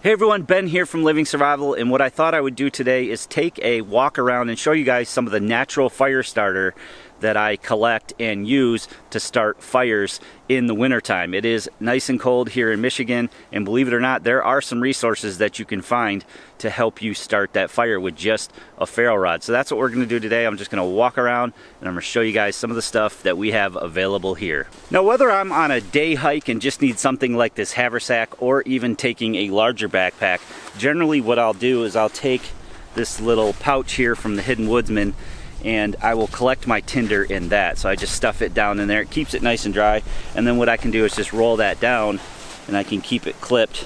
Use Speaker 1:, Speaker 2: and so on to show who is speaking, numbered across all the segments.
Speaker 1: Hey everyone, Ben here from Living Survival, and what I thought I would do today is take a walk around and show you guys some of the natural fire starter that I collect and use to start fires in the wintertime. It is nice and cold here in Michigan, and believe it or not, there are some resources that you can find to help you start that fire with just a ferro rod. So that's what we're going to do today. I'm just going to walk around and I'm going to show you guys some of the stuff that we have available here. Now, whether I'm on a day hike and just need something like this haversack or even taking a larger backpack, generally what I'll do is I'll take this little pouch here from the Hidden Woodsman and I will collect my tinder in that. So I just stuff it down in there. It keeps it nice and dry, and then what I can do is just roll that down and I can keep it clipped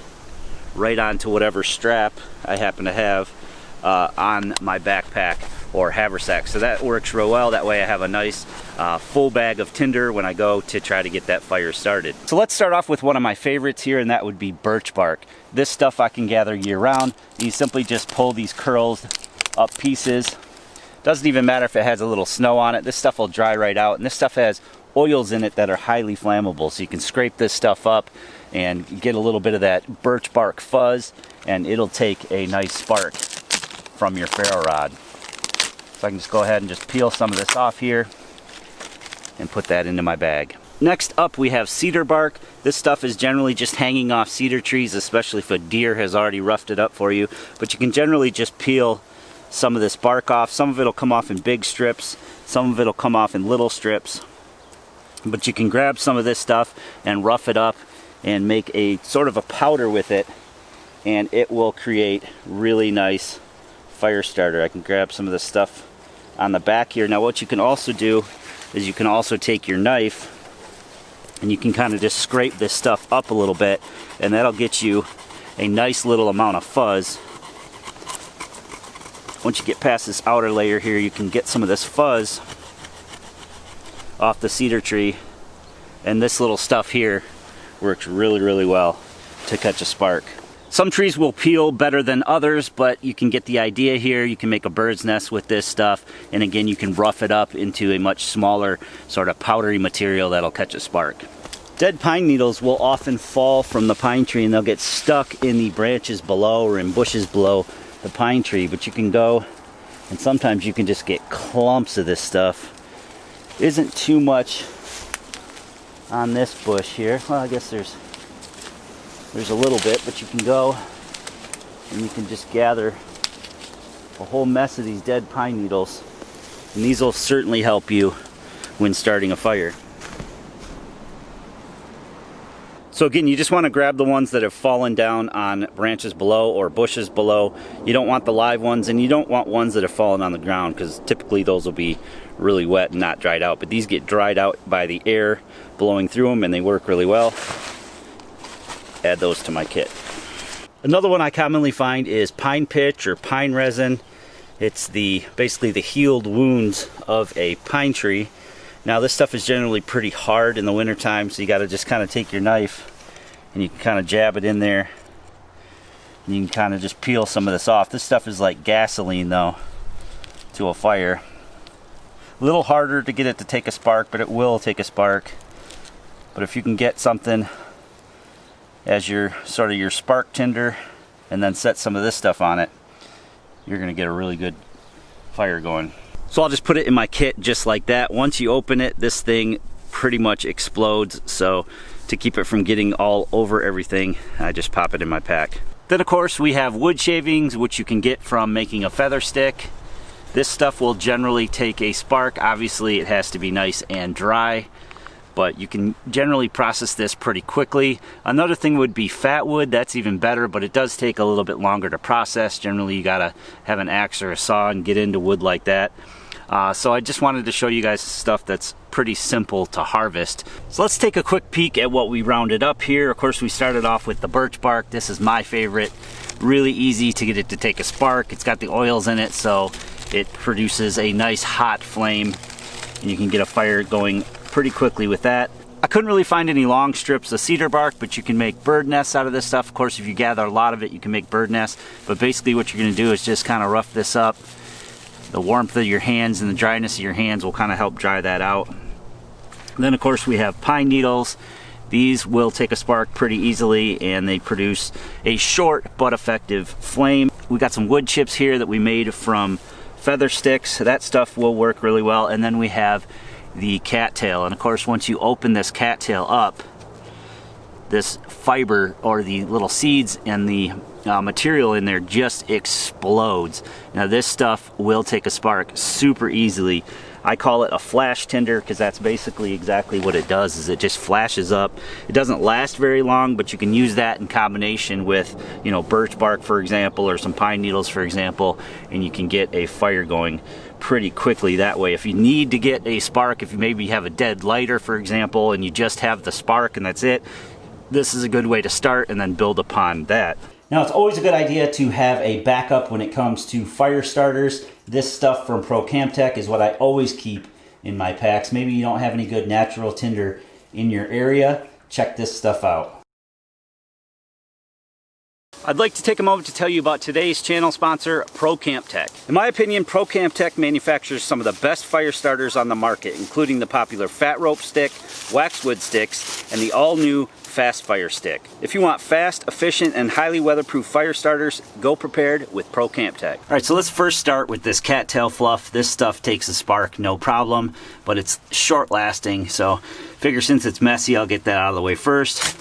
Speaker 1: right onto whatever strap I happen to have on my backpack or haversack. So that works real well. That way I have a nice full bag of tinder when I go to try to get that fire started. So let's start off with one of my favorites here, and that would be birch bark. This stuff I can gather year round. You simply just pull these curled up pieces. Doesn't even matter if it has a little snow on it. This stuff will dry right out, and this stuff has oils in it that are highly flammable, so you can scrape this stuff up and get a little bit of that birch bark fuzz, and it'll take a nice spark from your ferro rod. So I can just go ahead and just peel some of this off here and put that into my bag. Next up, we have cedar bark. This stuff is generally just hanging off cedar trees, especially if a deer has already roughed it up for you, but you can generally just peel some of this bark off. Some of it will come off in big strips, some of it will come off in little strips, but you can grab some of this stuff and rough it up and make a sort of a powder with it, and it will create really nice fire starter. I can grab some of this stuff on the back here. Now what you can also do is you can also take your knife and you can kind of just scrape this stuff up a little bit, and that'll get you a nice little amount of fuzz. Once you get past this outer layer here, you can get some of this fuzz off the cedar tree, and this little stuff here works really well to catch a spark. Some trees will peel better than others, but you can get the idea here. You can make a bird's nest with this stuff, and again, you can rough it up into a much smaller sort of powdery material that'll catch a spark. Dead pine needles will often fall from the pine tree, and they'll get stuck in the branches below or in bushes below the pine tree, but you can go and sometimes you can just get clumps of this stuff. Isn't too much on this bush here. Well, I guess there's a little bit, but you can go and you can just gather a whole mess of these dead pine needles, and these will certainly help you when starting a fire. So again, you just want to grab the ones that have fallen down on branches below or bushes below. You don't want the live ones, and you don't want ones that have fallen on the ground, because typically those will be really wet and not dried out. But these get dried out by the air blowing through them, and they work really well. Add those to my kit. Another one I commonly find is pine pitch or pine resin. It's basically the healed wounds of a pine tree. Now this stuff is generally pretty hard in the wintertime, so you got to just kind of take your knife and you can kind of jab it in there, and you can kind of just peel some of this off. This stuff is like gasoline though to a fire. A little harder to get it to take a spark, but it will take a spark. But if you can get something as your sort of your spark tinder and then set some of this stuff on it, you're going to get a really good fire going. So I'll just put it in my kit just like that. Once you open it, this thing pretty much explodes. So to keep it from getting all over everything, I just pop it in my pack. Then of course we have wood shavings, which you can get from making a feather stick. This stuff will generally take a spark. Obviously it has to be nice and dry, but you can generally process this pretty quickly. Another thing would be fatwood. That's even better, but it does take a little bit longer to process. Generally you gotta have an axe or a saw and get into wood like that. So I just wanted to show you guys stuff that's pretty simple to harvest. So let's take a quick peek at what we rounded up here. Of course, we started off with the birch bark. This is my favorite. Really easy to get it to take a spark. It's got the oils in it, so it produces a nice hot flame, and you can get a fire going pretty quickly with that. I couldn't really find any long strips of cedar bark, but you can make bird nests out of this stuff. Of course, if you gather a lot of it, you can make bird nests. But basically what you're gonna do is just kind of rough this up. The warmth of your hands and the dryness of your hands will kind of help dry that out. And then of course we have pine needles. These will take a spark pretty easily, and they produce a short but effective flame. We got some wood chips here that we made from feather sticks. That stuff will work really well. And then we have the cattail, and of course once you open this cattail up, this fiber or the little seeds and the material in there just explodes. Now this stuff will take a spark super easily. I call it a flash tinder because that's basically exactly what it does, is it just flashes up. It doesn't last very long, but you can use that in combination with, you know, birch bark, for example, or some pine needles, for example, and you can get a fire going pretty quickly that way. If you need to get a spark, if you maybe have a dead lighter, for example, and you just have the spark and that's it, this is a good way to start and then build upon that. Now, it's always a good idea to have a backup when it comes to fire starters. This stuff from Pro Camp Tech is what I always keep in my packs. Maybe you don't have any good natural tinder in your area. Check this stuff out. I'd like to take a moment to tell you about today's channel sponsor, Pro Camp Tech. In my opinion, Pro Camp Tech manufactures some of the best fire starters on the market, including the popular fat rope stick, waxwood sticks, and the all-new Fast Fire Stick. If you want fast, efficient, and highly weatherproof fire starters, go prepared with Pro Camp Tech. All right, so let's first start with this Cattail Fluff. This stuff takes a spark, no problem, but it's short lasting, so figure since it's messy, I'll get that out of the way first.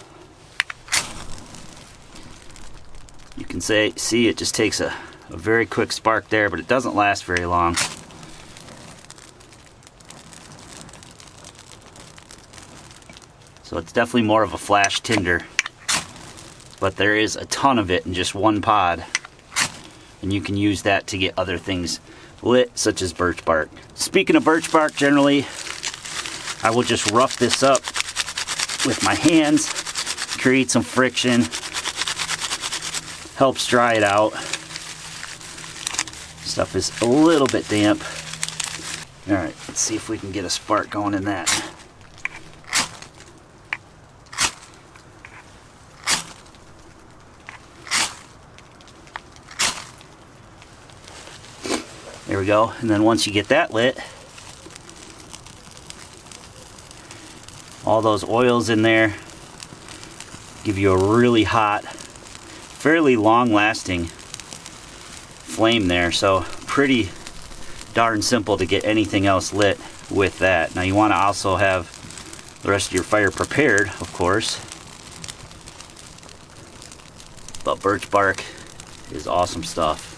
Speaker 1: You can see it just takes a very quick spark there, but it doesn't last very long. So it's definitely more of a flash tinder, but there is a ton of it in just one pod, and you can use that to get other things lit, such as birch bark. Speaking of birch bark, generally I will just rough this up with my hands, create some friction, helps dry it out. Stuff is a little bit damp. All right, let's see if we can get a spark going in that. There we go. And then once you get that lit, all those oils in there give you a really hot, fairly long-lasting flame there. So pretty darn simple to get anything else lit with that. Now you want to also have the rest of your fire prepared, of course. But birch bark is awesome stuff.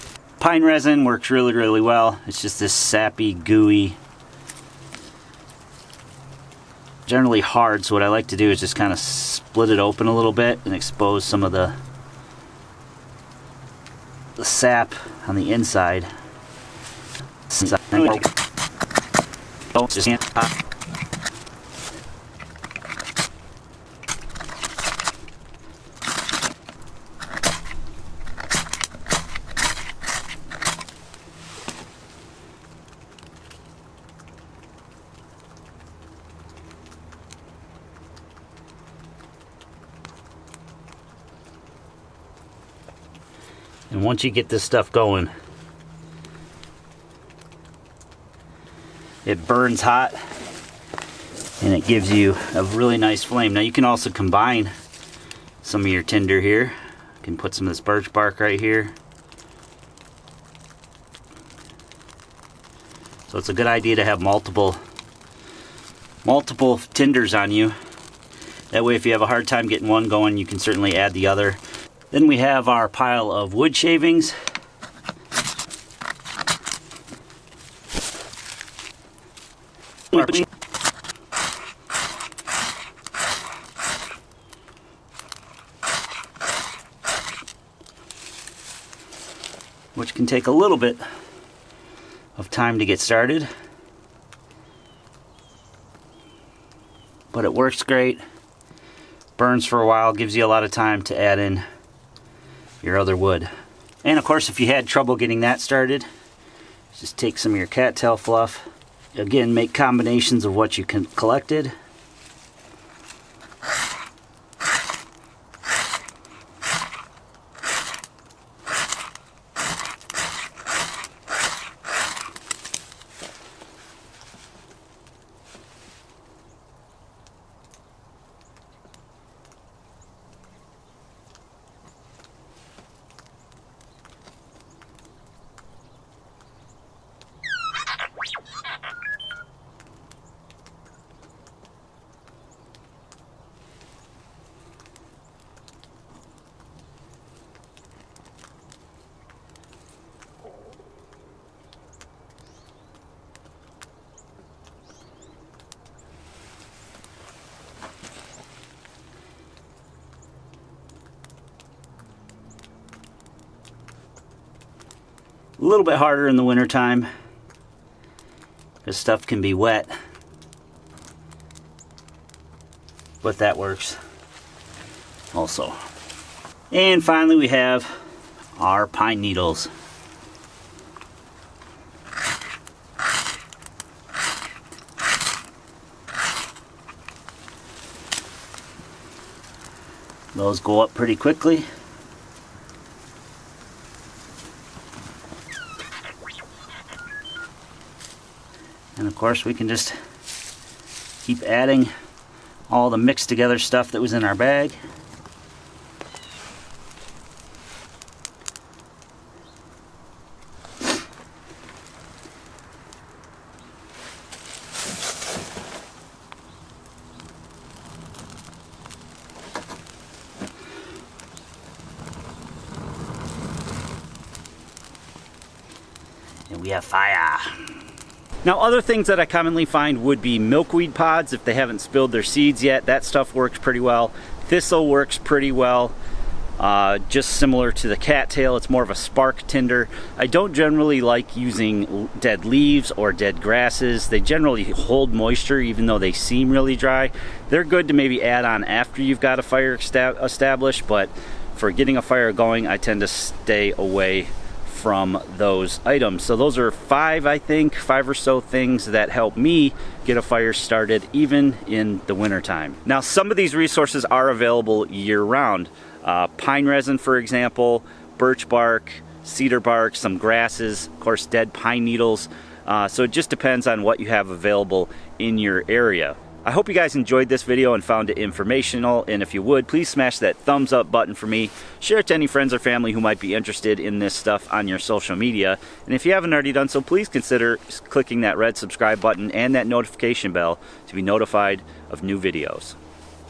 Speaker 1: Pine resin works really, really well. It's just this sappy, gooey, generally hard, so what I like to do is just kind of split it open a little bit and expose some of the sap on the inside. And once you get this stuff going, it burns hot and it gives you a really nice flame. Now you can also combine some of your tinder here. You can put some of this birch bark right here. So it's a good idea to have multiple tinders on you. That way if you have a hard time getting one going, you can certainly add the other. Then we have our pile of wood shavings. Which can take a little bit of time to get started, but it works great, burns for a while, gives you a lot of time to add in your other wood. And of course, if you had trouble getting that started, just take some of your cattail fluff. Again, make combinations of what you collected. A little bit harder in the wintertime. This stuff can be wet. But that works also. And finally we have our pine needles. Those go up pretty quickly. And of course we can just keep adding all the mixed together stuff that was in our bag. And we have fire. Now, other things that I commonly find would be milkweed pods if they haven't spilled their seeds yet. That stuff works pretty well. Thistle works pretty well. Just similar to the cattail, it's more of a spark tinder. I don't generally like using dead leaves or dead grasses. They generally hold moisture even though they seem really dry. They're good to maybe add on after you've got a fire established, but for getting a fire going, I tend to stay away from those items. So those are five or so things that help me get a fire started even in the wintertime. Now, some of these resources are available year-round. Pine resin, for example, birch bark, cedar bark, some grasses, of course dead pine needles. So it just depends on what you have available in your area. I hope you guys enjoyed this video and found it informational, and if you would, please smash that thumbs up button for me. Share it to any friends or family who might be interested in this stuff on your social media. And if you haven't already done so, please consider clicking that red subscribe button and that notification bell to be notified of new videos.